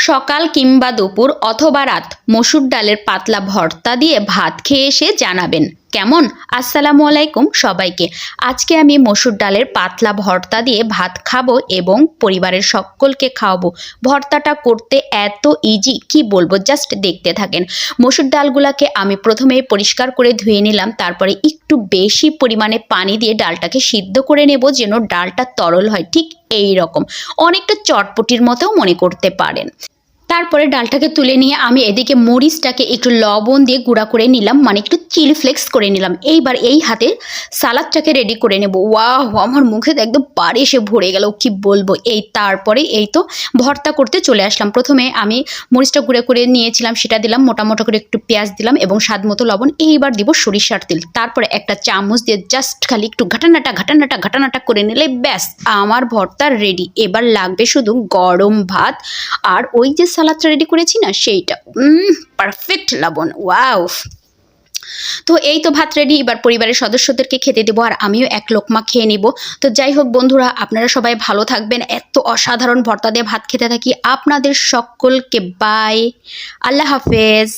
সকাল কিংবা দুপুর অথবা রাত মসুর ডালের পাতলা ভর্তা দিয়ে ভাত খেয়ে এসে জানাবেন কেমন। আসসালামু আলাইকুম সবাইকে। আজকে আমি মসুর ডালের পাতলা ভর্তা দিয়ে ভাত খাবো এবং পরিবারের সকলকে খাওয়াবো। ভর্তাটা করতে এত ইজি কি বলবো, জাস্ট দেখতে থাকেন। মসুর ডালগুলোকে আমি প্রথমেই পরিষ্কার করে ধুয়ে নিলাম, তারপরে একটু বেশি পরিমাণে পানি দিয়ে ডালটাকে সিদ্ধ করে নেব যেন ডালটা তরল হয়, ঠিক এই রকম, অনেকটা চটপটির মতো মনে করতে পারেন। তারপরে ডালটাকে তুলে নিয়ে আমি এদিকে মরিচটাকে একটু লবণ দিয়ে গুঁড়া করে নিলাম, মানে একটু চিলি ফ্লেক্স করে নিলাম। এইবার এই হাতে সালাদটাকে রেডি করে নেব। ওয়াও, আমার মুখে একদম পাড়ে এসে ভরে গেল, কি বলবো। তারপরে তো ভর্তা করতে চলে আসলাম। প্রথমে আমি মরিচটা গুঁড়ো করে নিয়েছিলাম, সেটা দিলাম, মোটা মোটা করে একটু পেঁয়াজ দিলাম এবং স্বাদ মতো লবণ। এইবার দিব সরিষার তেল, তারপরে একটা চামচ দিয়ে জাস্ট খালি একটু ঘাটানাটা করে নিলে ব্যাস আমার ভর্তা রেডি। এবার লাগবে শুধু গরম ভাত আর ওই যে সালাদটা রেডি করেছি না সেইটা, পারফেক্ট লবণ, ওয়াও। তো এই তো ভাত রেডি, এবার পরিবারের সদস্যদেরকে খেতে দেবো আর আমিও এক লোকমা খেয়ে নিব। তো যাই হোক বন্ধুরা, আপনারা সবাই ভালো থাকবেন। এত অসাধারণ ভর্তা দিয়ে ভাত খেতে থাকি। আপনাদের সকলকে বাই, আল্লাহ হাফেজ।